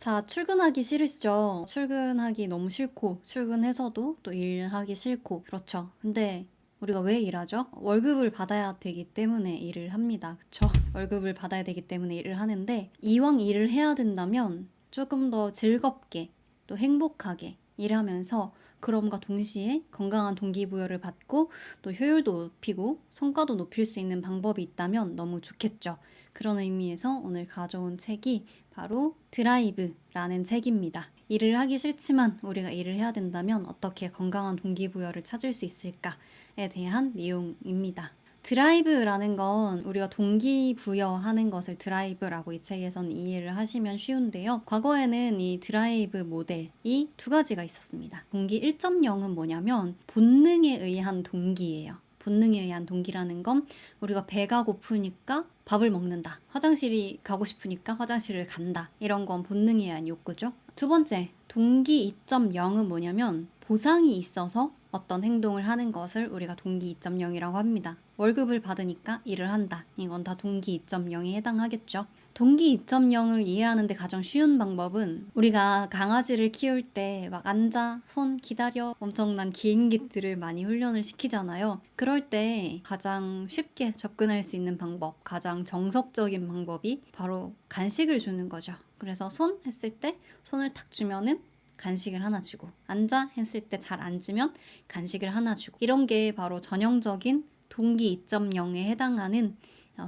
자, 출근하기 싫으시죠? 출근하기 너무 싫고, 출근해서도 또 일하기 싫고, 그렇죠. 근데 우리가 왜 일하죠? 월급을 받아야 되기 때문에 일을 합니다. 그쵸? 월급을 받아야 되기 때문에 일을 하는데, 이왕 일을 해야 된다면 조금 더 즐겁게, 또 행복하게 일하면서, 그럼과 동시에 건강한 동기부여를 받고, 또 효율도 높이고, 성과도 높일 수 있는 방법이 있다면 너무 좋겠죠. 그런 의미에서 오늘 가져온 책이 바로 드라이브라는 책입니다. 일을 하기 싫지만 우리가 일을 해야 된다면 어떻게 건강한 동기부여를 찾을 수 있을까에 대한 내용입니다. 드라이브라는 건 우리가 동기부여하는 것을 드라이브라고 이 책에서는 이해를 하시면 쉬운데요. 과거에는 이 드라이브 모델이 두 가지가 있었습니다. 동기 1.0은 뭐냐면 본능에 의한 동기예요. 본능에 의한 동기라는 건 우리가 배가 고프니까 밥을 먹는다. 화장실이 가고 싶으니까 화장실을 간다. 이런 건 본능에 의한 욕구죠. 두 번째, 동기 2.0은 뭐냐면 보상이 있어서 어떤 행동을 하는 것을 우리가 동기 2.0이라고 합니다. 월급을 받으니까 일을 한다. 이건 다 동기 2.0에 해당하겠죠. 동기 2.0을 이해하는데 가장 쉬운 방법은 우리가 강아지를 키울 때 막 앉아, 손, 기다려 엄청난 기인기들을 많이 훈련을 시키잖아요. 그럴 때 가장 쉽게 접근할 수 있는 방법, 가장 정석적인 방법이 바로 간식을 주는 거죠. 그래서 손 했을 때 손을 탁 주면은 간식을 하나 주고, 앉아 했을 때 잘 앉으면 간식을 하나 주고, 이런 게 바로 전형적인 동기 2.0에 해당하는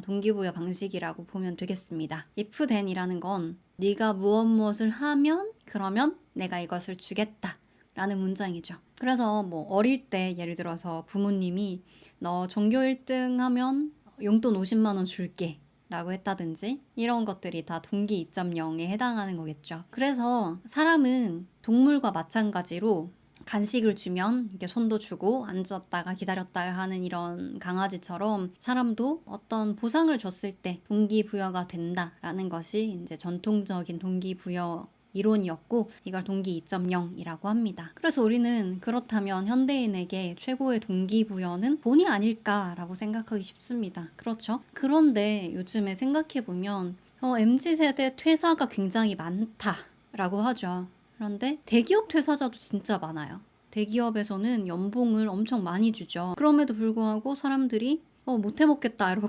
동기부여 방식이라고 보면 되겠습니다. if then이라는 건 네가 무엇을 하면 그러면 내가 이것을 주겠다 라는 문장이죠. 그래서 뭐 어릴 때 예를 들어서 부모님이 너 전교 1등 하면 용돈 50만 원 줄게 라고 했다든지 이런 것들이 다 동기 2.0에 해당하는 거겠죠. 그래서 사람은 동물과 마찬가지로 간식을 주면 이렇게 손도 주고 앉았다가 기다렸다가 하는 이런 강아지처럼 사람도 어떤 보상을 줬을 때 동기부여가 된다라는 것이 이제 전통적인 동기부여 이론이었고 이걸 동기 2.0이라고 합니다. 그래서 우리는 그렇다면 현대인에게 최고의 동기부여는 돈이 아닐까라고 생각하기 쉽습니다. 그렇죠? 그런데 요즘에 생각해보면 MZ세대 퇴사가 굉장히 많다라고 하죠. 그런데 대기업 퇴사자도 진짜 많아요. 대기업에서는 연봉을 엄청 많이 주죠. 그럼에도 불구하고 사람들이 못해 먹겠다 이러고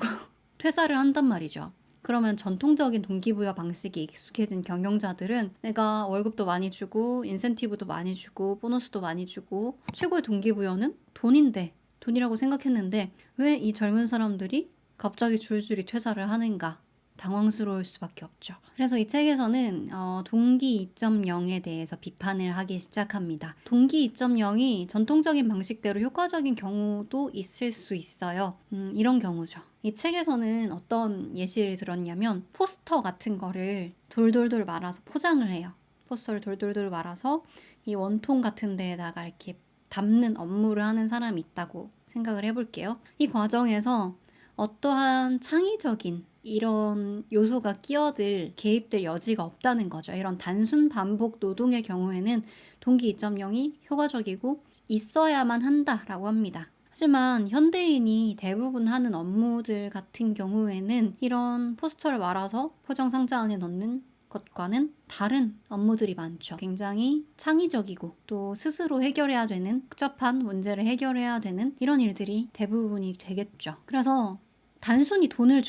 퇴사를 한단 말이죠. 그러면 전통적인 동기부여 방식이 익숙해진 경영자들은 내가 월급도 많이 주고 인센티브도 많이 주고 보너스도 많이 주고 최고의 동기부여는 돈인데 돈이라고 생각했는데 왜 이 젊은 사람들이 갑자기 줄줄이 퇴사를 하는가 당황스러울 수밖에 없죠. 그래서 이 책에서는 동기 2.0에 대해서 비판을 하기 시작합니다. 동기 2.0이 전통적인 방식대로 효과적인 경우도 있을 수 있어요. 이런 경우죠. 이 책에서는 어떤 예시를 들었냐면 포스터 같은 거를 돌돌돌 말아서 포장을 해요. 포스터를 돌돌돌 말아서 이 원통 같은 데에다가 이렇게 담는 업무를 하는 사람이 있다고 생각을 해볼게요. 이 과정에서 어떠한 창의적인 이런 요소가 개입될 여지가 없다는 거죠. 이런 단순 반복 노동의 경우에는 동기 2.0이 효과적이고 있어야만 한다라고 합니다. 하지만 현대인이 대부분 하는 업무들 같은 경우에는 이런 포스터를 말아서 포장 상자 안에 넣는 것과는 다른 업무들이 많죠. 굉장히 창의적이고 또 스스로 해결해야 되는 복잡한 문제를 해결해야 되는 이런 일들이 대부분이 되겠죠. 그래서 단순히 보상을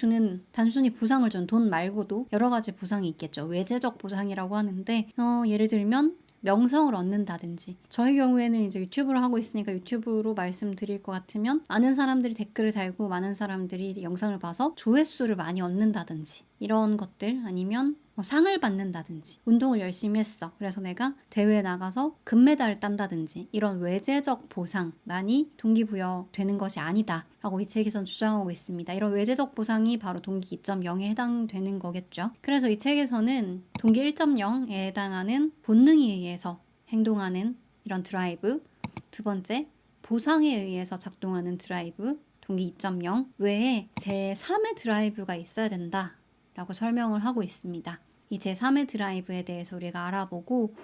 주는 돈 말고도 여러 가지 보상이 있겠죠. 외재적 보상이라고 하는데 예를 들면 명성을 얻는다든지 저희 경우에는 이제 유튜브를 하고 있으니까 유튜브로 말씀드릴 것 같으면 많은 사람들이 댓글을 달고 많은 사람들이 영상을 봐서 조회수를 많이 얻는다든지 이런 것들 아니면 상을 받는다든지 운동을 열심히 했어. 그래서 내가 대회에 나가서 금메달을 딴다든지 이런 외재적 보상만이 동기부여 되는 것이 아니다 라고 이 책에선 주장하고 있습니다. 이런 외재적 보상이 바로 동기 2.0에 해당되는 거겠죠. 그래서 이 책에서는 동기 1.0에 해당하는 본능에 의해서 행동하는 이런 드라이브, 두 번째 보상에 의해서 작동하는 드라이브 동기 2.0 외에 제3의 드라이브가 있어야 된다 라고 설명을 하고 있습니다. 이 제3의 드라이브에 대해서 우리가 알아보고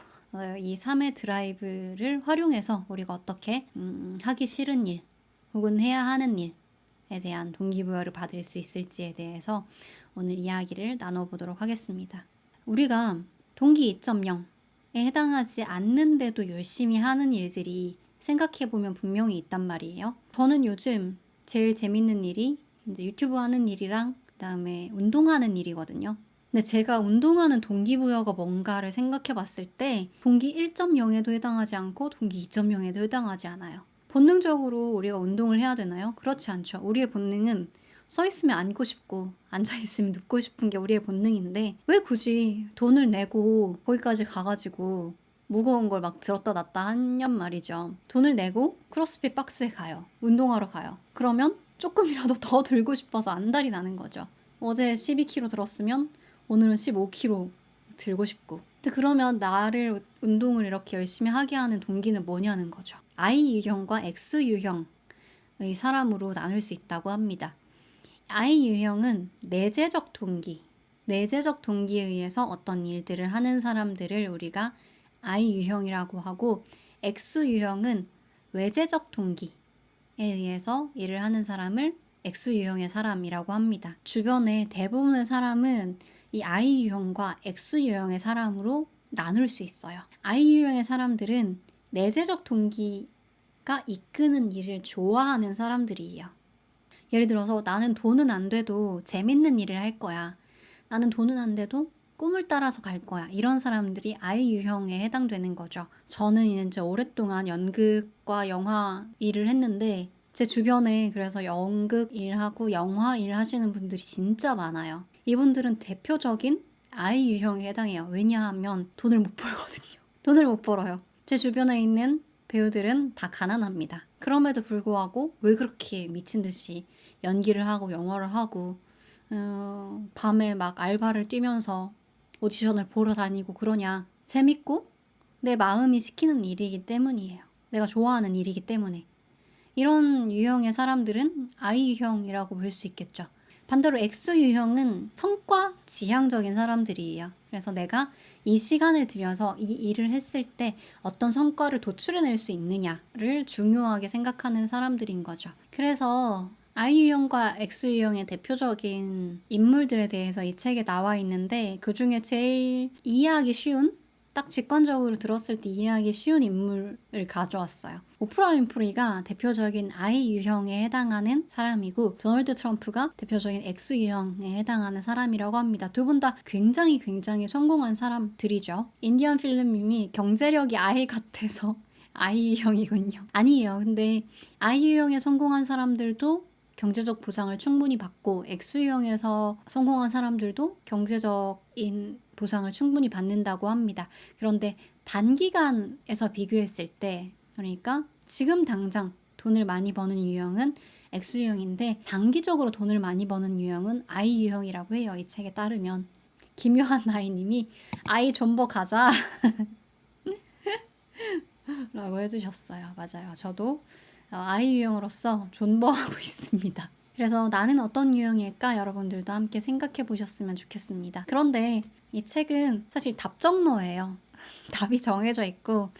이 3의 드라이브를 활용해서 우리가 어떻게 하기 싫은 일 혹은 해야 하는 일에 대한 동기부여를 받을 수 있을지에 대해서 오늘 이야기를 나눠보도록 하겠습니다. 우리가 동기 2.0에 해당하지 않는데도 열심히 하는 일들이 생각해보면 분명히 있단 말이에요. 저는 요즘 제일 재밌는 일이 이제 유튜브 하는 일이랑 그다음에 운동하는 일이거든요. 근데 제가 운동하는 동기부여가 뭔가를 생각해 봤을 때 동기 1.0에도 해당하지 않고 동기 2.0에도 해당하지 않아요. 본능적으로 우리가 운동을 해야 되나요? 그렇지 않죠. 우리의 본능은 서 있으면 앉고 싶고 앉아 있으면 눕고 싶은 게 우리의 본능인데 왜 굳이 돈을 내고 거기까지 가가지고 무거운 걸 막 들었다 놨다 하냔 말이죠. 돈을 내고 크로스핏 박스에 가요. 운동하러 가요. 그러면 조금이라도 더 들고 싶어서 안달이 나는 거죠. 어제 12kg 들었으면 오늘은 15kg 들고 싶고. 근데 그러면 나를 운동을 이렇게 열심히 하게 하는 동기는 뭐냐는 거죠. I 유형과 X 유형의 사람으로 나눌 수 있다고 합니다. I 유형은 내재적 동기, 내재적 동기에 의해서 어떤 일들을 하는 사람들을 우리가 I 유형이라고 하고, X 유형은 외재적 동기에 의해서 일을 하는 사람을 X 유형의 사람이라고 합니다. 주변의 대부분의 사람은 이 I 유형과 X 유형의 사람으로 나눌 수 있어요. I 유형의 사람들은 내재적 동기가 이끄는 일을 좋아하는 사람들이에요. 예를 들어서 나는 돈은 안 돼도 재밌는 일을 할 거야. 나는 돈은 안 돼도 꿈을 따라서 갈 거야. 이런 사람들이 I 유형에 해당되는 거죠. 저는 이제 오랫동안 연극과 영화 일을 했는데 제 주변에 그래서 연극 일하고 영화 일 하시는 분들이 진짜 많아요. 이분들은 대표적인 I 유형에 해당해요. 왜냐하면 돈을 못 벌거든요. 돈을 못 벌어요. 제 주변에 있는 배우들은 다 가난합니다. 그럼에도 불구하고 왜 그렇게 미친 듯이 연기를 하고 영화를 하고 밤에 막 알바를 뛰면서 오디션을 보러 다니고 그러냐. 재밌고 내 마음이 시키는 일이기 때문이에요. 내가 좋아하는 일이기 때문에. 이런 유형의 사람들은 I 유형이라고 볼 수 있겠죠. 반대로 X 유형은 성과 지향적인 사람들이에요. 그래서 내가 이 시간을 들여서 이 일을 했을 때 어떤 성과를 도출해낼 수 있느냐를 중요하게 생각하는 사람들인 거죠. 그래서 I 유형과 X 유형의 대표적인 인물들에 대해서 이 책에 나와 있는데 그 중에 제일 이해하기 쉬운, 딱 직관적으로 들었을 때 이해하기 쉬운 인물을 가져왔어요. 오프라 윈프리가 대표적인 I 유형에 해당하는 사람이고 도널드 트럼프가 대표적인 X 유형에 해당하는 사람이라고 합니다. 두 분 다 굉장히 성공한 사람들이죠. 인디언 필름님이 경제력이 I 같아서 I 유형이군요. 아니에요. 근데 I 유형에 성공한 사람들도 경제적 보상을 충분히 받고 X 유형에서 성공한 사람들도 경제적인 보상을 충분히 받는다고 합니다. 그런데 단기간에서 비교했을 때, 그러니까 지금 당장 돈을 많이 버는 유형은 X 유형인데 단기적으로 돈을 많이 버는 유형은 I 유형이라고 해요. 이 책에 따르면. 김요한 나이님이 I 존버 가자 라고 해주셨어요. 맞아요. 저도 I 유형으로서 존버하고 있습니다. 그래서 나는 어떤 유형일까 여러분들도 함께 생각해 보셨으면 좋겠습니다. 그런데 이 책은 사실 답정너예요. 답이 정해져 있고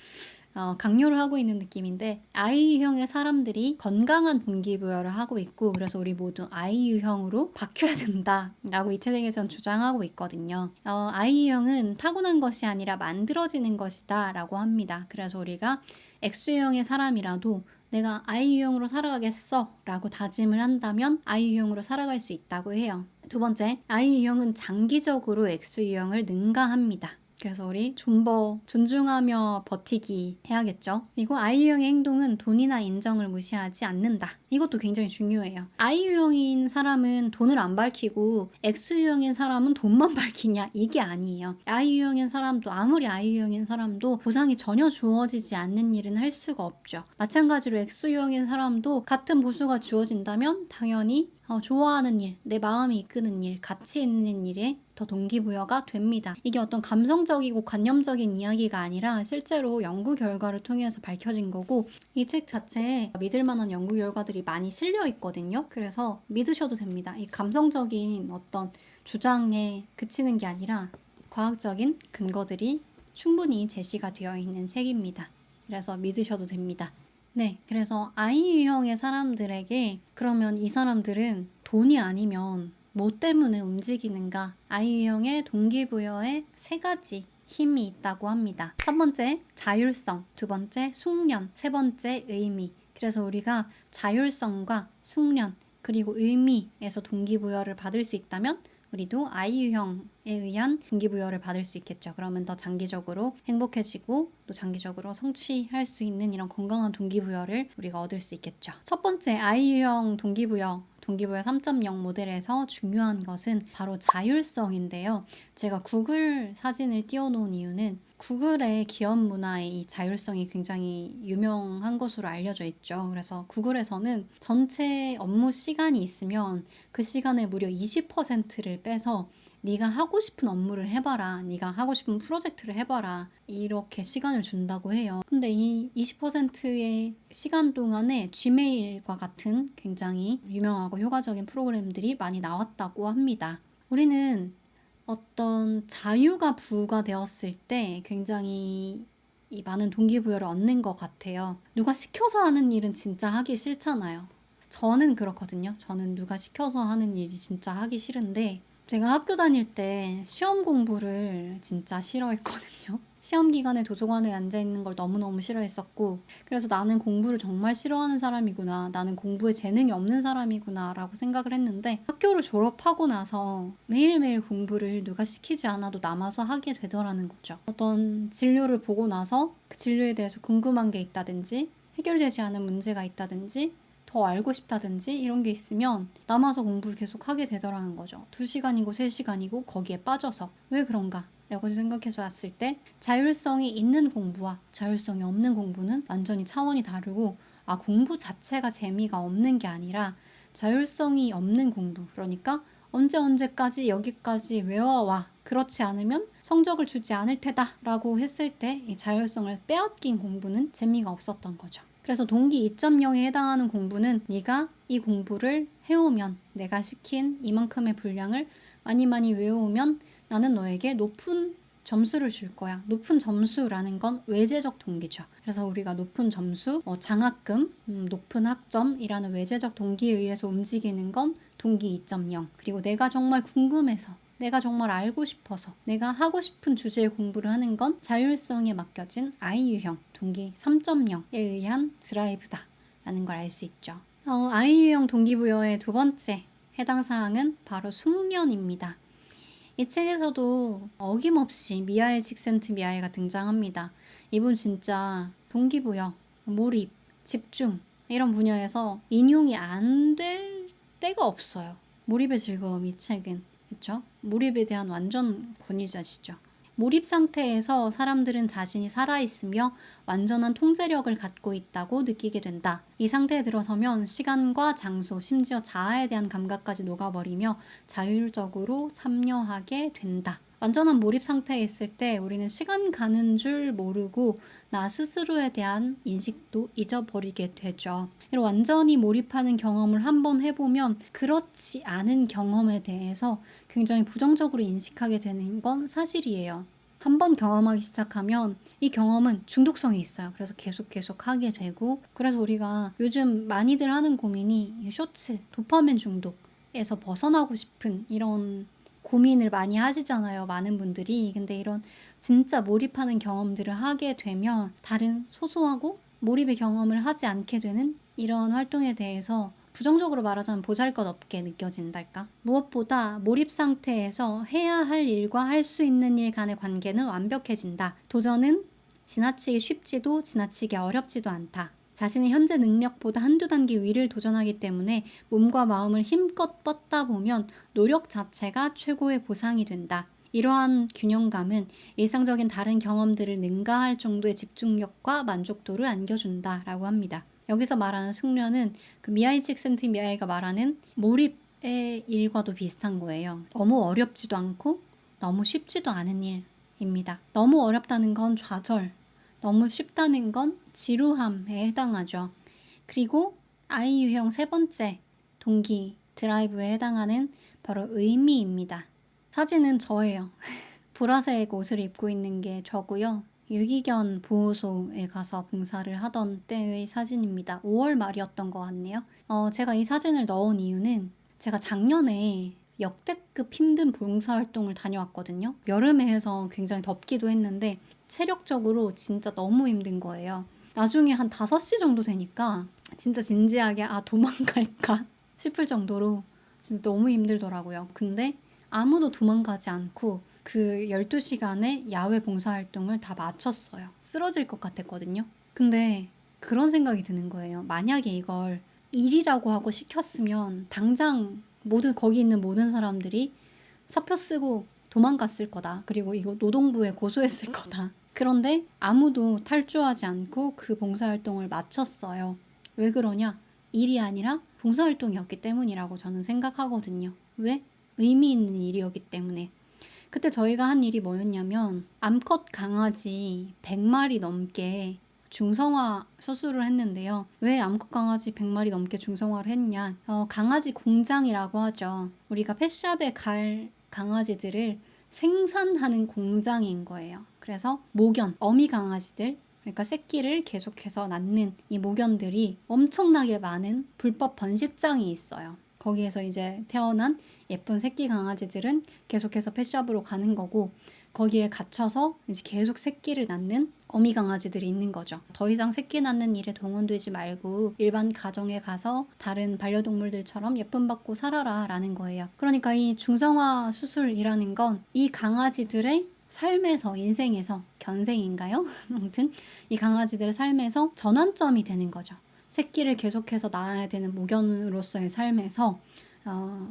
강요를 하고 있는 느낌인데 I 유형의 사람들이 건강한 동기부여를 하고 있고 그래서 우리 모두 I 유형으로 바뀌어야 된다라고 이 책에선 주장하고 있거든요. I 유형은 타고난 것이 아니라 만들어지는 것이다 라고 합니다. 그래서 우리가 X 유형의 사람이라도 내가 I 유형으로 살아가겠어 라고 다짐을 한다면 I 유형으로 살아갈 수 있다고 해요. 두 번째, I 유형은 장기적으로 X 유형을 능가합니다. 그래서 우리 존중하며 버티기 해야겠죠. 그리고 I 유형의 행동은 돈이나 인정을 무시하지 않는다. 이것도 굉장히 중요해요. I 유형인 사람은 돈을 안 밝히고 X 유형인 사람은 돈만 밝히냐? 이게 아니에요. I 유형인 사람도 아무리 I 유형인 사람도 보상이 전혀 주어지지 않는 일은 할 수가 없죠. 마찬가지로 X 유형인 사람도 같은 보수가 주어진다면 당연히 좋아하는 일, 내 마음이 이끄는 일, 가치 있는 일에 더 동기부여가 됩니다. 이게 어떤 감성적이고 관념적인 이야기가 아니라 실제로 연구 결과를 통해서 밝혀진 거고 이 책 자체에 믿을 만한 연구 결과들이 많이 실려 있거든요. 그래서 믿으셔도 됩니다. 이 감성적인 어떤 주장에 그치는 게 아니라 과학적인 근거들이 충분히 제시가 되어 있는 책입니다. 그래서 믿으셔도 됩니다. 네, 그래서 I 유형의 사람들에게 그러면 이 사람들은 돈이 아니면 뭐 때문에 움직이는가? I 유형의 동기부여의 3가지 힘이 있다고 합니다. 첫 번째, 자율성. 두 번째, 숙련. 세 번째, 의미. 그래서 우리가 자율성과 숙련, 그리고 의미에서 동기부여를 받을 수 있다면 우리도 I 유형에 의한 동기부여를 받을 수 있겠죠. 그러면 더 장기적으로 행복해지고 또 장기적으로 성취할 수 있는 이런 건강한 동기부여를 우리가 얻을 수 있겠죠. 첫 번째 I 유형 동기부여 3.0 모델에서 중요한 것은 바로 자율성인데요. 제가 구글 사진을 띄워놓은 이유는 구글의 기업 문화에 이 자율성이 굉장히 유명한 것으로 알려져 있죠. 그래서 구글에서는 전체 업무 시간이 있으면 그 시간에 무려 20%를 빼서 네가 하고 싶은 업무를 해봐라. 네가 하고 싶은 프로젝트를 해봐라. 이렇게 시간을 준다고 해요. 근데 이 20%의 시간 동안에 Gmail과 같은 굉장히 유명하고 효과적인 프로그램들이 많이 나왔다고 합니다. 우리는 어떤 자유가 부과되었을 때 굉장히 이 많은 동기부여를 얻는 것 같아요. 누가 시켜서 하는 일은 진짜 하기 싫잖아요. 저는 그렇거든요. 저는 누가 시켜서 하는 일이 진짜 하기 싫은데 제가 학교 다닐 때 시험 공부를 진짜 싫어했거든요. 시험 기간에 도서관에 앉아있는 걸 너무너무 싫어했었고 그래서 나는 공부를 정말 싫어하는 사람이구나. 나는 공부에 재능이 없는 사람이구나 라고 생각을 했는데 학교를 졸업하고 나서 매일매일 공부를 누가 시키지 않아도 남아서 하게 되더라는 거죠. 어떤 진료를 보고 나서 그 진료에 대해서 궁금한 게 있다든지 해결되지 않은 문제가 있다든지 더 알고 싶다든지 이런 게 있으면 남아서 공부를 계속 하게 되더라는 거죠. 2시간이고 3시간이고 거기에 빠져서. 왜 그런가? 라고 생각해서 봤을 때 자율성이 있는 공부와 자율성이 없는 공부는 완전히 차원이 다르고 공부 자체가 재미가 없는 게 아니라 자율성이 없는 공부, 그러니까 언제까지 여기까지 외워와, 그렇지 않으면 성적을 주지 않을 테다 라고 했을 때 이 자율성을 빼앗긴 공부는 재미가 없었던 거죠. 그래서 동기 2.0에 해당하는 공부는 네가 이 공부를 해오면, 내가 시킨 이만큼의 분량을 많이 외우면 나는 너에게 높은 점수를 줄 거야. 높은 점수라는 건 외재적 동기죠. 그래서 우리가 높은 점수, 장학금, 높은 학점이라는 외재적 동기에 의해서 움직이는 건 동기 2.0. 그리고 내가 정말 궁금해서, 내가 정말 알고 싶어서, 내가 하고 싶은 주제의 공부를 하는 건 자율성에 맡겨진 I 유형 동기 3.0에 의한 드라이브다 라는 걸 알 수 있죠. I 유형 동기부여의 두 번째 해당 사항은 바로 숙련입니다. 이 책에서도 어김없이 미하엘 칙센트미하엘가 등장합니다. 이분 진짜 동기부여, 몰입, 집중 이런 분야에서 인용이 안 될 때가 없어요. 몰입의 즐거움, 이 책은. 그렇죠? 몰입에 대한 완전 권위자시죠. 몰입 상태에서 사람들은 자신이 살아있으며 완전한 통제력을 갖고 있다고 느끼게 된다. 이 상태에 들어서면 시간과 장소, 심지어 자아에 대한 감각까지 녹아버리며 자율적으로 참여하게 된다. 완전한 몰입 상태에 있을 때 우리는 시간 가는 줄 모르고 나 스스로에 대한 인식도 잊어버리게 되죠. 이런 완전히 몰입하는 경험을 한번 해보면 그렇지 않은 경험에 대해서 굉장히 부정적으로 인식하게 되는 건 사실이에요. 한번 경험하기 시작하면 이 경험은 중독성이 있어요. 그래서 계속 하게 되고, 그래서 우리가 요즘 많이들 하는 고민이 쇼츠, 도파민 중독에서 벗어나고 싶은 이런 고민을 많이 하시잖아요. 많은 분들이. 근데 이런 진짜 몰입하는 경험들을 하게 되면 다른 소소하고 몰입의 경험을 하지 않게 되는 이런 활동에 대해서 부정적으로 말하자면 보잘것없게 느껴진달까? 무엇보다 몰입 상태에서 해야 할 일과 할 수 있는 일 간의 관계는 완벽해진다. 도전은 지나치게 쉽지도 지나치게 어렵지도 않다. 자신의 현재 능력보다 한두 단계 위를 도전하기 때문에 몸과 마음을 힘껏 뻗다 보면 노력 자체가 최고의 보상이 된다. 이러한 균형감은 일상적인 다른 경험들을 능가할 정도의 집중력과 만족도를 안겨준다라고 합니다. 여기서 말하는 숙련은 그 미하엘 칙센트미하엘가 말하는 몰입의 일과도 비슷한 거예요. 너무 어렵지도 않고 너무 쉽지도 않은 일입니다. 너무 어렵다는 건 좌절, 너무 쉽다는 건 지루함에 해당하죠. 그리고 I 유형 세 번째 동기 드라이브에 해당하는 바로 의미입니다. 사진은 저예요. 보라색 옷을 입고 있는 게 저고요. 유기견 보호소에 가서 봉사를 하던 때의 사진입니다. 5월 말이었던 것 같네요. 제가 이 사진을 넣은 이유는 제가 작년에 역대급 힘든 봉사활동을 다녀왔거든요. 여름에 해서 굉장히 덥기도 했는데 체력적으로 진짜 너무 힘든 거예요. 나중에 한 5시 정도 되니까 진짜 진지하게 도망갈까 싶을 정도로 진짜 너무 힘들더라고요. 근데 아무도 도망가지 않고 그 12시간의 야외 봉사활동을 다 마쳤어요. 쓰러질 것 같았거든요. 근데 그런 생각이 드는 거예요. 만약에 이걸 일이라고 하고 시켰으면 당장 거기 있는 모든 사람들이 사표 쓰고 도망갔을 거다. 그리고 이거 노동부에 고소했을 거다. 그런데 아무도 탈주하지 않고 그 봉사활동을 마쳤어요. 왜 그러냐? 일이 아니라 봉사활동이었기 때문이라고 저는 생각하거든요. 왜? 의미 있는 일이었기 때문에. 그때 저희가 한 일이 뭐였냐면 암컷 강아지 100마리 넘게 중성화 수술을 했는데요. 왜 암컷 강아지 100마리 넘게 중성화를 했냐? 강아지 공장이라고 하죠. 우리가 펫샵에 갈 강아지들을 생산하는 공장인 거예요. 그래서 모견, 어미 강아지들, 그러니까 새끼를 계속해서 낳는 이 모견들이 엄청나게 많은 불법 번식장이 있어요. 거기에서 이제 태어난 예쁜 새끼 강아지들은 계속해서 펫샵으로 가는 거고, 거기에 갇혀서 이제 계속 새끼를 낳는 어미 강아지들이 있는 거죠. 더 이상 새끼 낳는 일에 동원되지 말고 일반 가정에 가서 다른 반려동물들처럼 예쁨 받고 살아라 라는 거예요. 그러니까 이 중성화 수술이라는 건 이 강아지들의 삶에서, 인생에서, 견생인가요? 아무튼 이 강아지들의 삶에서 전환점이 되는 거죠. 새끼를 계속해서 낳아야 되는 모견으로서의 삶에서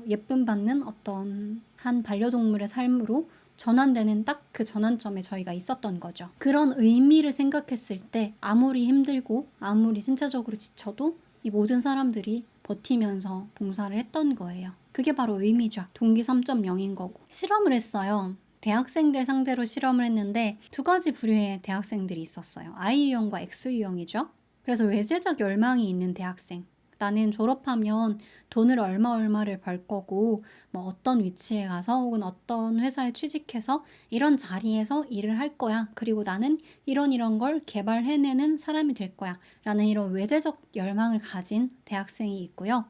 예쁨 받는 어떤 한 반려동물의 삶으로 전환되는 딱 그 전환점에 저희가 있었던 거죠. 그런 의미를 생각했을 때 아무리 힘들고 아무리 신체적으로 지쳐도 이 모든 사람들이 버티면서 봉사를 했던 거예요. 그게 바로 의미죠. 동기 3.0인 거고. 실험을 했어요. 대학생들 상대로 실험을 했는데 2가지 부류의 대학생들이 있었어요. I 유형과 X 유형이죠. 그래서 외제적 열망이 있는 대학생. 나는 졸업하면 돈을 얼마를 벌 거고 뭐 어떤 위치에 가서 혹은 어떤 회사에 취직해서 이런 자리에서 일을 할 거야. 그리고 나는 이런 걸 개발해내는 사람이 될 거야. 라는 이런 외제적 열망을 가진 대학생이 있고요.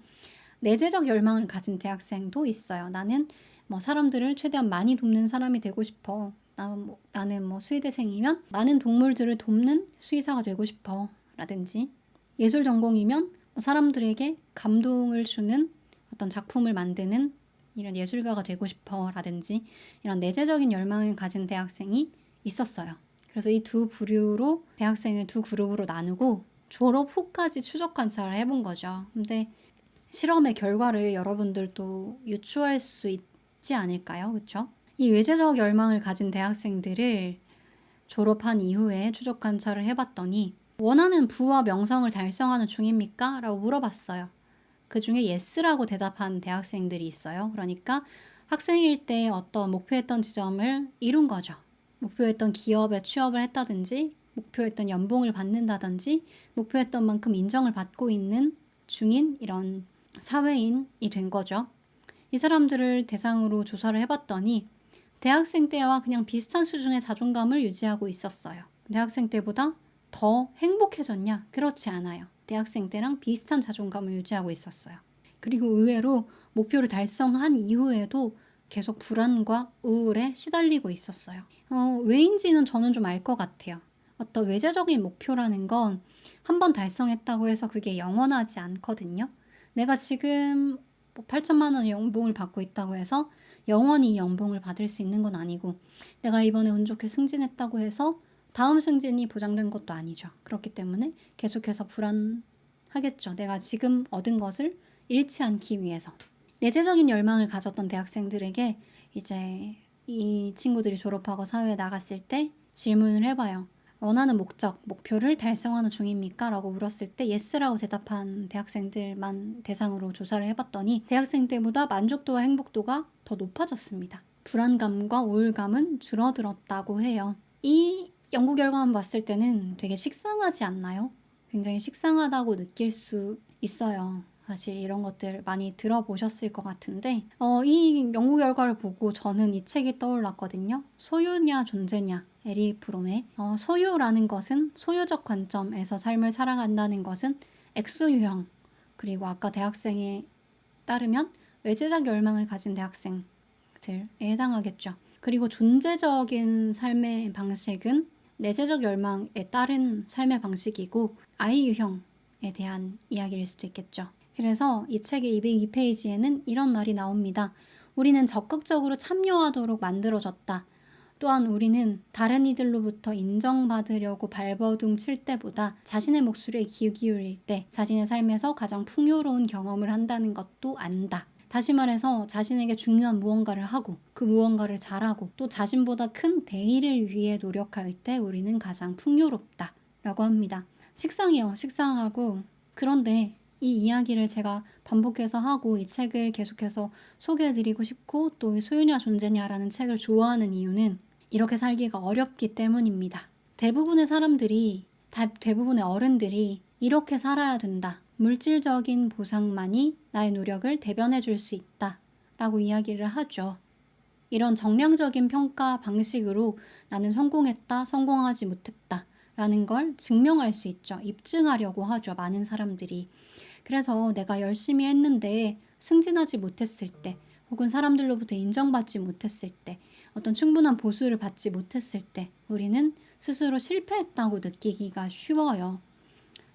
내재적 열망을 가진 대학생도 있어요. 나는 뭐 사람들을 최대한 많이 돕는 사람이 되고 싶어. 나는 뭐 수의대생이면 많은 동물들을 돕는 수의사가 되고 싶어. 라든지 예술 전공이면 사람들에게 감동을 주는 어떤 작품을 만드는 이런 예술가가 되고 싶어 라든지 이런 내재적인 열망을 가진 대학생이 있었어요. 그래서 이 2부류로 대학생을 2그룹으로 나누고 졸업 후까지 추적 관찰을 해본 거죠. 근데 실험의 결과를 여러분들도 유추할 수 있지 않을까요? 그렇죠? 이 외재적 열망을 가진 대학생들을 졸업한 이후에 추적 관찰을 해봤더니 원하는 부와 명성을 달성하는 중입니까? 라고 물어봤어요. 그 중에 yes라고 대답한 대학생들이 있어요. 그러니까 학생일 때 어떤 목표했던 지점을 이룬 거죠. 목표했던 기업에 취업을 했다든지 목표했던 연봉을 받는다든지 목표했던 만큼 인정을 받고 있는 중인 이런 사회인이 된 거죠. 이 사람들을 대상으로 조사를 해봤더니 대학생 때와 그냥 비슷한 수준의 자존감을 유지하고 있었어요. 대학생 때보다 더 행복해졌냐? 그렇지 않아요. 대학생 때랑 비슷한 자존감을 유지하고 있었어요. 그리고 의외로 목표를 달성한 이후에도 계속 불안과 우울에 시달리고 있었어요. 왜인지는 저는 좀 알 것 같아요. 어떤 외재적인 목표라는 건 한 번 달성했다고 해서 그게 영원하지 않거든요. 내가 지금 8천만 원의 연봉을 받고 있다고 해서 영원히 이 연봉을 받을 수 있는 건 아니고 내가 이번에 운 좋게 승진했다고 해서 다음 승진이 보장된 것도 아니죠. 그렇기 때문에 계속해서 불안하겠죠. 내가 지금 얻은 것을 잃지 않기 위해서. 내재적인 열망을 가졌던 대학생들에게 이제 이 친구들이 졸업하고 사회에 나갔을 때 질문을 해봐요. 원하는 목적, 목표를 달성하는 중입니까? 라고 물었을 때 yes라고 대답한 대학생들만 대상으로 조사를 해봤더니 대학생 때보다 만족도와 행복도가 더 높아졌습니다. 불안감과 우울감은 줄어들었다고 해요. 이 연구 결과만 봤을 때는 되게 식상하지 않나요? 굉장히 식상하다고 느낄 수 있어요. 사실 이런 것들 많이 들어보셨을 것 같은데 이 연구 결과를 보고 저는 이 책이 떠올랐거든요. 소유냐 존재냐, 에리 프롬의 소유라는 것은 소유적 관점에서 삶을 살아간다는 것은 X유형, 그리고 아까 대학생에 따르면 외제작 열망을 가진 대학생들에 해당하겠죠. 그리고 존재적인 삶의 방식은 내재적 열망에 따른 삶의 방식이고 아이 유형에 대한 이야기일 수도 있겠죠. 그래서 이 책의 202페이지에는 이런 말이 나옵니다. 우리는 적극적으로 참여하도록 만들어졌다. 또한 우리는 다른 이들로부터 인정받으려고 발버둥 칠 때보다 자신의 목소리에 귀 기울일 때 자신의 삶에서 가장 풍요로운 경험을 한다는 것도 안다. 다시 말해서 자신에게 중요한 무언가를 하고 그 무언가를 잘하고 또 자신보다 큰 대의를 위해 노력할 때 우리는 가장 풍요롭다 라고 합니다. 식상해요. 식상하고 그런데 이 이야기를 제가 반복해서 하고 이 책을 계속해서 소개해드리고 싶고 또 소유냐 존재냐라는 책을 좋아하는 이유는 이렇게 살기가 어렵기 때문입니다. 대부분의 사람들이, 대부분의 어른들이 이렇게 살아야 된다. 물질적인 보상만이 나의 노력을 대변해 줄 수 있다. 라고 이야기를 하죠. 이런 정량적인 평가 방식으로 나는 성공했다, 성공하지 못했다. 라는 걸 증명할 수 있죠. 입증하려고 하죠. 많은 사람들이. 그래서 내가 열심히 했는데 승진하지 못했을 때 혹은 사람들로부터 인정받지 못했을 때 어떤 충분한 보수를 받지 못했을 때 우리는 스스로 실패했다고 느끼기가 쉬워요.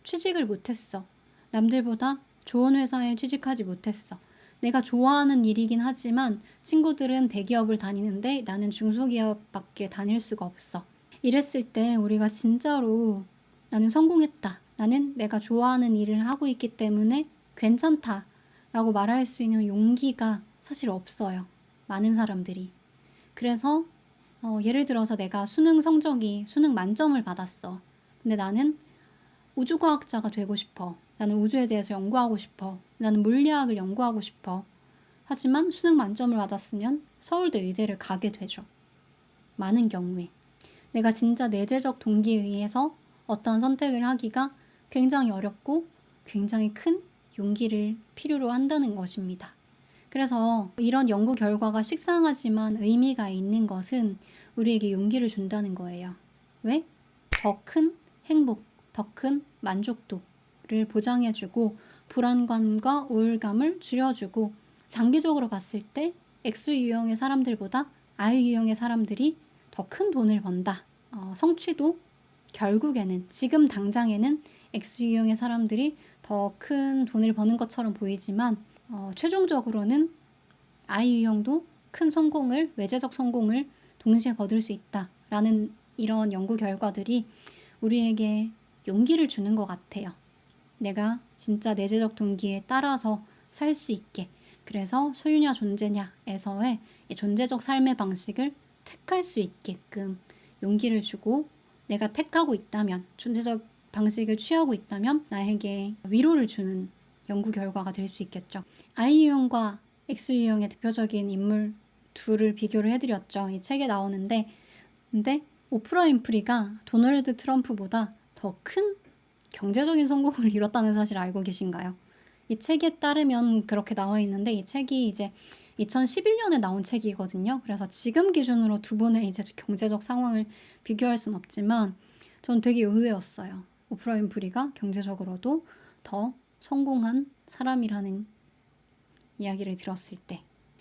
취직을 못했어. 남들보다 좋은 회사에 취직하지 못했어. 내가 좋아하는 일이긴 하지만 친구들은 대기업을 다니는데 나는 중소기업밖에 다닐 수가 없어. 이랬을 때 우리가 진짜로 나는 성공했다. 나는 내가 좋아하는 일을 하고 있기 때문에 괜찮다. 라고 말할 수 있는 용기가 사실 없어요. 많은 사람들이. 그래서 예를 들어서 내가 수능 만점을 받았어. 근데 나는 우주과학자가 되고 싶어. 나는 우주에 대해서 연구하고 싶어. 나는 물리학을 연구하고 싶어. 하지만 수능 만점을 받았으면 서울대 의대를 가게 되죠. 많은 경우에. 내가 진짜 내재적 동기에 의해서 어떤 선택을 하기가 굉장히 어렵고 굉장히 큰 용기를 필요로 한다는 것입니다. 그래서 이런 연구 결과가 식상하지만 의미가 있는 것은 우리에게 용기를 준다는 거예요. 왜? 더 큰 행복, 더 큰 만족도를 보장해주고 불안감과 우울감을 줄여주고 장기적으로 봤을 때 X 유형의 사람들보다 Y 유형의 사람들이 더 큰 돈을 번다. 성취도 결국에는 지금 당장에는 X 유형의 사람들이 더 큰 돈을 버는 것처럼 보이지만 최종적으로는 I 유형도 큰 성공을, 외재적 성공을 동시에 거둘 수 있다라는 이런 연구 결과들이 우리에게 용기를 주는 것 같아요. 내가 진짜 내재적 동기에 따라서 살 수 있게. 그래서 소유냐 존재냐에서의 존재적 삶의 방식을 택할 수 있게끔 용기를 주고 내가 택하고 있다면, 존재적 방식을 취하고 있다면 나에게 위로를 주는 연구 결과가 될 수 있겠죠. I 유형과 X 유형의 대표적인 인물 둘을 비교를 해드렸죠. 이 책에 나오는데 근데 오프라 윈프리가 도널드 트럼프보다 더 큰 경제적인 성공을 이뤘다는 사실 알고 계신가요? 이 책에 따르면 그렇게 나와 있는데 이 책이 이제 2011년에 나온 책이거든요. 그래서 지금 기준으로 두 분의 이제 경제적 상황을 비교할 순 없지만 전 되게 의외였어요. 오프라 윈프리가 경제적으로도 더 성공한 사람이라는 이야기를 들었을 때.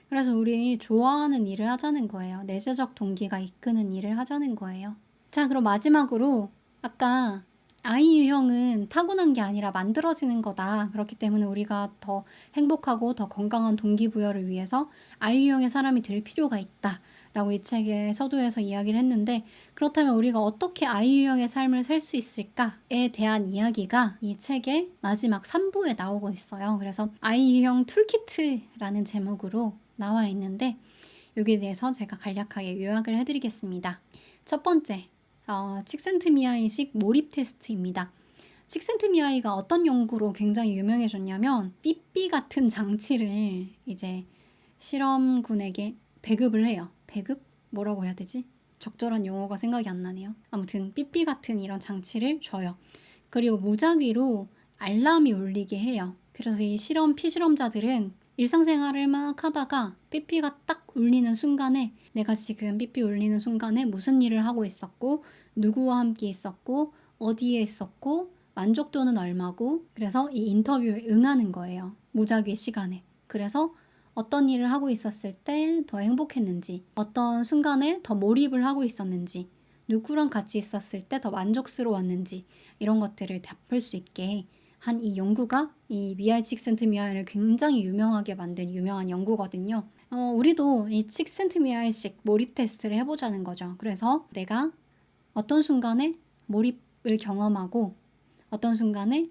그래서 우리 좋아하는 일을 하자는 거예요. 내재적 동기가 이끄는 일을 하자는 거예요. 자, 그럼 마지막으로 아까 I 유형은 타고난 게 아니라 만들어지는 거다. 그렇기 때문에 우리가 더 행복하고 더 건강한 동기부여를 위해서 I 유형의 사람이 될 필요가 있다. 라고 이 책의 서두에서 이야기를 했는데 그렇다면 우리가 어떻게 I 유형의 삶을 살 수 있을까에 대한 이야기가 이 책의 마지막 3부에 나오고 있어요. 그래서 I 유형 툴키트라는 제목으로 나와 있는데 여기에 대해서 제가 간략하게 요약을 해드리겠습니다. 첫 번째, 칙센트미아이식 몰입 테스트입니다. 칙센트미아이가 어떤 연구로 굉장히 유명해졌냐면 삐삐 같은 장치를 이제 실험군에게 배급을 해요. 배급? 뭐라고 해야 되지? 적절한 용어가 생각이 안 나네요. 아무튼 삐삐 같은 이런 장치를 줘요. 그리고 무작위로 알람이 울리게 해요. 그래서 이 피실험자들은 일상생활을 막 하다가 삐삐가 딱 울리는 순간에 내가 지금 삐삐 울리는 순간에 무슨 일을 하고 있었고 누구와 함께 있었고 어디에 있었고 만족도는 얼마고 그래서 이 인터뷰에 응하는 거예요. 무작위 시간에. 그래서 어떤 일을 하고 있었을 때 더 행복했는지, 어떤 순간에 더 몰입을 하고 있었는지, 누구랑 같이 있었을 때 더 만족스러웠는지 이런 것들을 다 풀 수 있게 한 이 연구가 이 미하일 칙센트미하일을 굉장히 유명하게 만든 유명한 연구거든요. 우리도 이 칙센트미하일식 몰입 테스트를 해보자는 거죠. 그래서 내가 어떤 순간에 몰입을 경험하고 어떤 순간에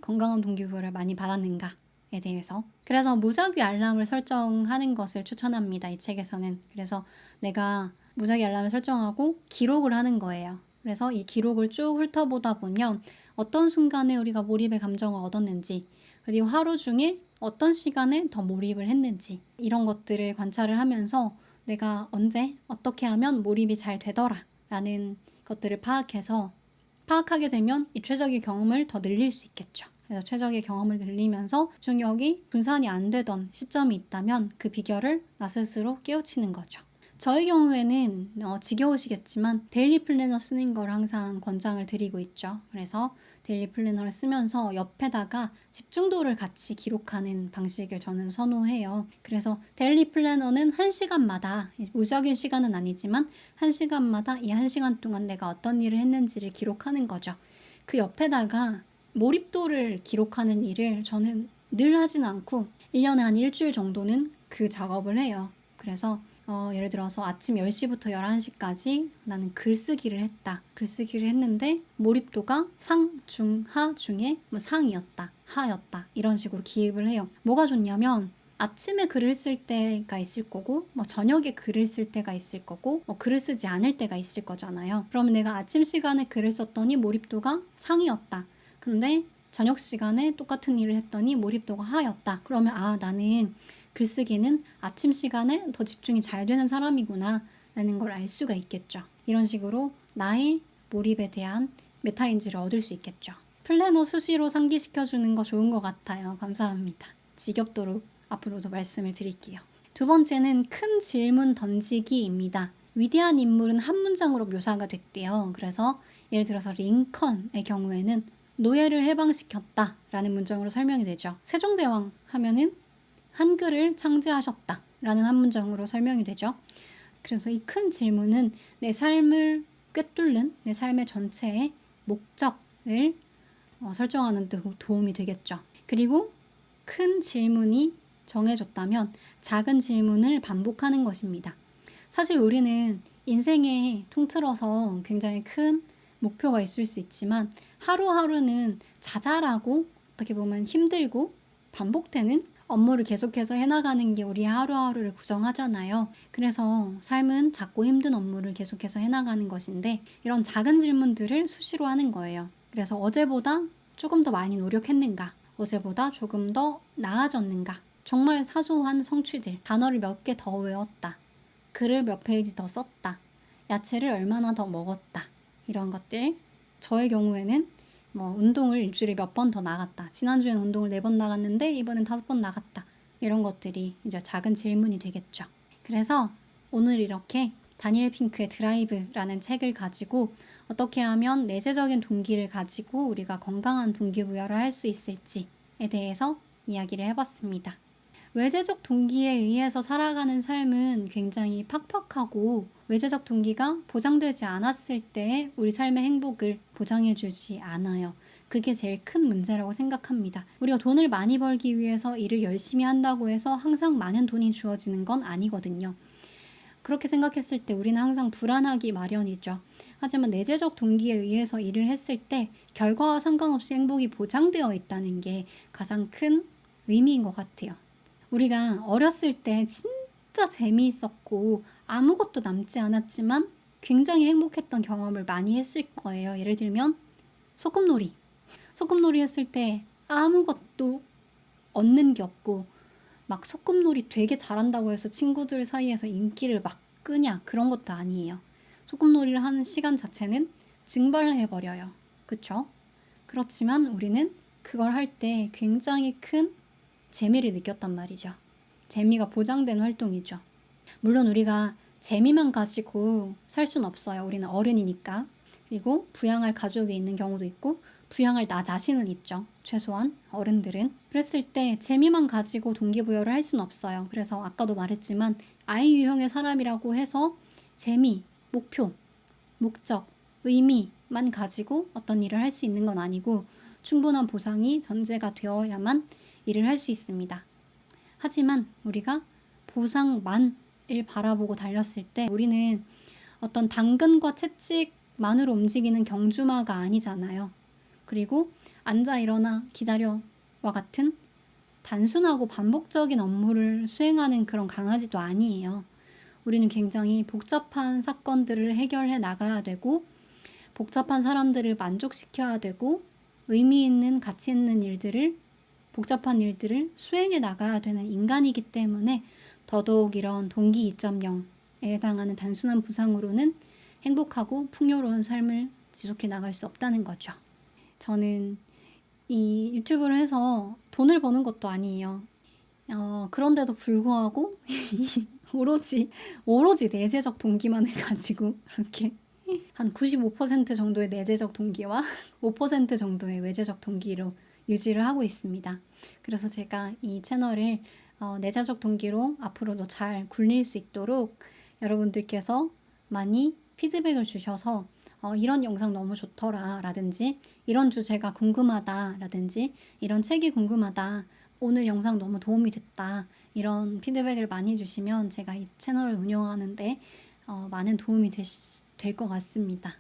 건강한 동기부여를 많이 받았는가에 대해서. 그래서 무작위 알람을 설정하는 것을 추천합니다. 이 책에서는. 그래서 내가 무작위 알람을 설정하고 기록을 하는 거예요. 그래서 이 기록을 쭉 훑어보다 보면 어떤 순간에 우리가 몰입의 감정을 얻었는지, 그리고 하루 중에 어떤 시간에 더 몰입을 했는지 이런 것들을 관찰을 하면서 내가 언제 어떻게 하면 몰입이 잘 되더라 라는 것들을 파악하게 되면 이 최적의 경험을 더 늘릴 수 있겠죠. 그래서 최적의 경험을 늘리면서 집중력이 분산이 안 되던 시점이 있다면 그 비결을 나 스스로 깨우치는 거죠. 저의 경우에는 지겨우시겠지만 데일리 플래너 쓰는 걸 항상 권장을 드리고 있죠. 그래서 데일리 플래너를 쓰면서 옆에다가 집중도를 같이 기록하는 방식을 저는 선호해요. 그래서 데일리 플래너는 1시간마다, 무작위 시간은 아니지만 1시간마다 이 1시간 동안 내가 어떤 일을 했는지를 기록하는 거죠. 그 옆에다가 몰입도를 기록하는 일을 저는 늘 하진 않고 1년에 한 일주일 정도는 그 작업을 해요. 그래서 예를 들어서 아침 10시부터 11시까지 나는 글쓰기를 했다. 글쓰기를 했는데 몰입도가 상, 중, 하 중에 뭐 상이었다, 하였다 이런 식으로 기입을 해요. 뭐가 좋냐면 아침에 글을 쓸 때가 있을 거고 뭐 저녁에 글을 쓸 때가 있을 거고 뭐 글을 쓰지 않을 때가 있을 거잖아요. 그러면 내가 아침 시간에 글을 썼더니 몰입도가 상이었다. 근데 저녁 시간에 똑같은 일을 했더니 몰입도가 하였다. 그러면 나는 글쓰기는 아침 시간에 더 집중이 잘 되는 사람이구나 라는 걸 알 수가 있겠죠. 이런 식으로 나의 몰입에 대한 메타인지를 얻을 수 있겠죠. 플래너 수시로 상기시켜주는 거 좋은 것 같아요. 감사합니다. 지겹도록 앞으로도 말씀을 드릴게요. 두 번째는 큰 질문 던지기입니다. 위대한 인물은 한 문장으로 묘사가 됐대요. 그래서 예를 들어서 링컨의 경우에는 노예를 해방시켰다 라는 문장으로 설명이 되죠. 세종대왕 하면은 한글을 창제하셨다 라는 한 문장으로 설명이 되죠. 그래서 이 큰 질문은 내 삶을 꿰뚫는 내 삶의 전체의 목적을 설정하는 데 도움이 되겠죠. 그리고 큰 질문이 정해졌다면 작은 질문을 반복하는 것입니다. 사실 우리는 인생에 통틀어서 굉장히 큰 목표가 있을 수 있지만 하루하루는 자잘하고 어떻게 보면 힘들고 반복되는 업무를 계속해서 해나가는 게 우리의 하루하루를 구성하잖아요. 그래서 삶은 작고 힘든 업무를 계속해서 해나가는 것인데 이런 작은 질문들을 수시로 하는 거예요. 그래서 어제보다 조금 더 많이 노력했는가? 어제보다 조금 더 나아졌는가? 정말 사소한 성취들, 단어를 몇 개 더 외웠다. 글을 몇 페이지 더 썼다. 야채를 얼마나 더 먹었다. 이런 것들. 저의 경우에는 운동을 일주일에 몇 번 더 나갔다. 지난주에는 운동을 4번 나갔는데 이번엔 5번 나갔다. 이런 것들이 이제 작은 질문이 되겠죠. 그래서 오늘 이렇게 다니엘 핑크의 드라이브라는 책을 가지고 어떻게 하면 내재적인 동기를 가지고 우리가 건강한 동기부여를 할 수 있을지에 대해서 이야기를 해봤습니다. 외재적 동기에 의해서 살아가는 삶은 굉장히 팍팍하고 외재적 동기가 보장되지 않았을 때 우리 삶의 행복을 보장해주지 않아요. 그게 제일 큰 문제라고 생각합니다. 우리가 돈을 많이 벌기 위해서 일을 열심히 한다고 해서 항상 많은 돈이 주어지는 건 아니거든요. 그렇게 생각했을 때 우리는 항상 불안하기 마련이죠. 하지만 내재적 동기에 의해서 일을 했을 때 결과와 상관없이 행복이 보장되어 있다는 게 가장 큰 의미인 것 같아요. 우리가 어렸을 때 진짜 재미있었고 아무것도 남지 않았지만 굉장히 행복했던 경험을 많이 했을 거예요. 예를 들면 소꿉놀이 했을 때 아무것도 얻는 게 없고 막 소꿉놀이 되게 잘한다고 해서 친구들 사이에서 인기를 막 끄냐 그런 것도 아니에요. 소꿉놀이를 하는 시간 자체는 증발해버려요. 그쵸? 그렇지만 우리는 그걸 할 때 굉장히 큰 재미를 느꼈단 말이죠. 재미가 보장된 활동이죠. 물론 우리가 재미만 가지고 살 순 없어요. 우리는 어른이니까. 그리고 부양할 가족이 있는 경우도 있고 부양할 나 자신은 있죠. 최소한 어른들은. 그랬을 때 재미만 가지고 동기부여를 할 수는 없어요. 그래서 아까도 말했지만 I 유형의 사람이라고 해서 재미, 목표, 목적, 의미만 가지고 어떤 일을 할 수 있는 건 아니고 충분한 보상이 전제가 되어야만 일을 할 수 있습니다. 하지만 우리가 보상만을 바라보고 달렸을 때 우리는 어떤 당근과 채찍만으로 움직이는 경주마가 아니잖아요. 그리고 앉아 일어나 기다려와 같은 단순하고 반복적인 업무를 수행하는 그런 강아지도 아니에요. 우리는 굉장히 복잡한 사건들을 해결해 나가야 되고 복잡한 사람들을 만족시켜야 되고 의미 있는 가치 있는 일들을 복잡한 일들을 수행해 나가야 되는 인간이기 때문에 더더욱 이런 동기 2.0에 해당하는 단순한 보상으로는 행복하고 풍요로운 삶을 지속해 나갈 수 없다는 거죠. 저는 이 유튜브를 해서 돈을 버는 것도 아니에요. 그런데도 불구하고 오로지 내재적 동기만을 가지고 이렇게 한 95% 정도의 내재적 동기와 5% 정도의 외재적 동기로 유지를 하고 있습니다. 그래서 제가 이 채널을 내재적 동기로 앞으로도 잘 굴릴 수 있도록 여러분들께서 많이 피드백을 주셔서 이런 영상 너무 좋더라 라든지 이런 주제가 궁금하다 라든지 이런 책이 궁금하다 오늘 영상 너무 도움이 됐다 이런 피드백을 많이 주시면 제가 이 채널을 운영하는데 많은 도움이 될 것 같습니다.